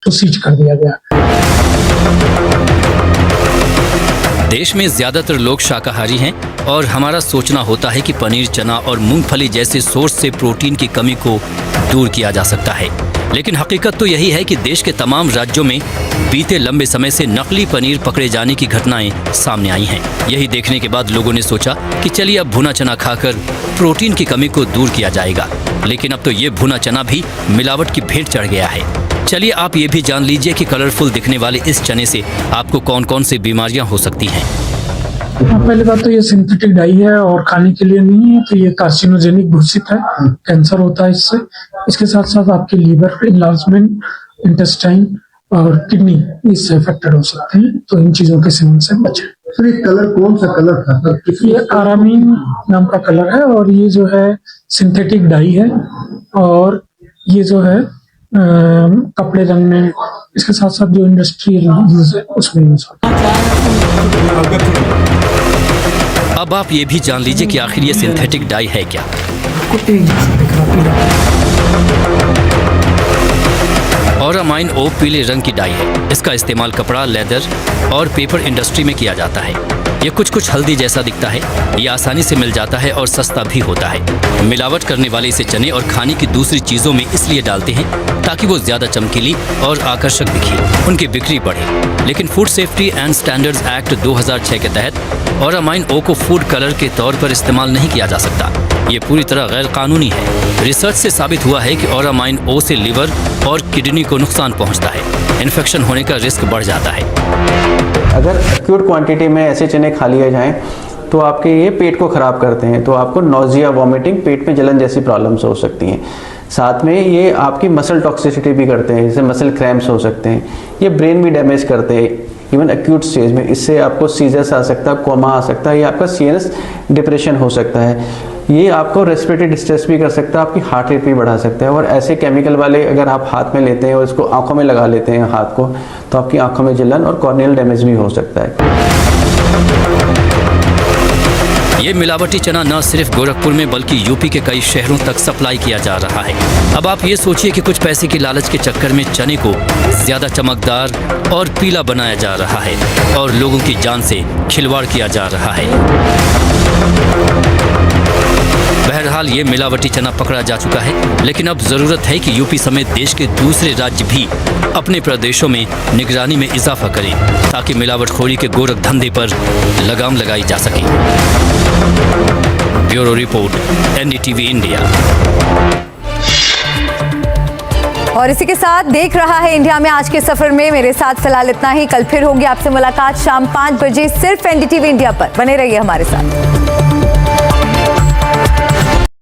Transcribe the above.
तो सीज कर दिया गया। देश में ज्यादातर लोग शाकाहारी हैं और हमारा सोचना होता है कि पनीर, चना और मूंगफली जैसे सोर्स से प्रोटीन की कमी को दूर किया जा सकता है। लेकिन हकीकत तो यही है कि देश के तमाम राज्यों में बीते लंबे समय से नकली पनीर पकड़े जाने की घटनाएं सामने आई हैं। यही देखने के बाद लोगों ने सोचा कि चलिए अब भुना चना खाकर प्रोटीन की कमी को दूर किया जाएगा। लेकिन अब तो ये भुना चना भी मिलावट की भेंट चढ़ गया है। चलिए आप ये भी जान लीजिए कि कलरफुल दिखने वाले इस चने से आपको कौन कौन सी बीमारियां हो सकती हैं। पहली बात तो ये सिंथेटिक डाई है और खाने के लिए नहीं है, तो ये कार्सिनोजेनिक घोषित है, कैंसर होता है इससे। इसके साथ साथ आपके लीवर, इन्लार्जमेंट, इंटेस्टाइन और किडनी इससे अफेक्टेड हो सकते हैं, तो इन चीजों के सेवन से बचें। सर ये कलर कौन सा कलर था? ये आरामीन नाम का कलर है और ये जो है सिंथेटिक डाई है और ये जो है कपड़े रंगने, इसके साथ साथ जो इंडस्ट्रियल यूज है उसमें यूज होता है। अब आप ये भी जान लीजिए कि आखिर ये सिंथेटिक डाई है क्या। ऑरामाइन ओ पीले रंग की डाई है। इसका इस्तेमाल कपड़ा, लेदर और पेपर इंडस्ट्री में किया जाता है। ये कुछ हल्दी जैसा दिखता है। ये आसानी से मिल जाता है और सस्ता भी होता है। मिलावट करने वाले इसे चने और खाने की दूसरी चीजों में इसलिए डालते हैं ताकि वो ज्यादा चमकीली और आकर्षक दिखे, उनकी बिक्री बढ़े। लेकिन food safety and standards act 2006 के तहत ऑरामाइन ओ को फूड कलर के तौर पर इस्तेमाल नहीं किया जा सकता। ये पूरी तरह गैर कानूनी है। रिसर्च से साबित हुआ है कि ऑरामाइन ओ से लिवर और किडनी को नुकसान पहुंचता है। इन्फेक्शन होने का रिस्क बढ़ जाता है। अगर एक्यूट क्वांटिटी में ऐसे चने खा लिए जाएं तो आपके ये पेट को ख़राब करते हैं, तो आपको नोजिया, वॉमिटिंग, पेट में जलन जैसी प्रॉब्लम्स हो सकती हैं। साथ में ये आपकी मसल टॉक्सिसिटी भी करते हैं, जैसे मसल क्रैम्प्स हो सकते हैं। ये ब्रेन भी डैमेज करते हैं इवन एक्यूट स्टेज में। इससे आपको सीजर्स आ सकता है, कोमा आ सकता है, या आपका सीरियस डिप्रेशन हो सकता है। ये आपको रेस्पिरेटरी डिस्ट्रेस भी कर सकता है, आपकी हार्ट रेट भी बढ़ा सकता है। और ऐसे केमिकल वाले अगर आप हाथ में लेते हैं और इसको आंखों में लगा लेते हैं हाथ को, तो आपकी आंखों में जलन और कॉर्नियल डैमेज भी हो सकता है। ये मिलावटी चना न सिर्फ गोरखपुर में बल्कि यूपी के कई शहरों तक सप्लाई किया जा रहा है। अब आप ये सोचिए कि कुछ पैसे की लालच के चक्कर में चने को ज्यादा चमकदार और पीला बनाया जा रहा है और लोगों की जान से खिलवाड़ किया जा रहा है। बहरहाल ये मिलावटी चना पकड़ा जा चुका है, लेकिन अब जरूरत है कि यूपी समेत देश के दूसरे राज्य भी अपने प्रदेशों में निगरानी में इजाफा करें ताकि मिलावटखोरी के गोरख धंधे पर लगाम लगाई जा सके। Bureau report, NDTV India. और इसी के साथ देख रहा है इंडिया में आज के सफर में मेरे साथ फिलहाल इतना ही। कल फिर होगी आपसे मुलाकात शाम 5 बजे सिर्फ एनडीटीवी इंडिया पर। बने रहिए हमारे साथ।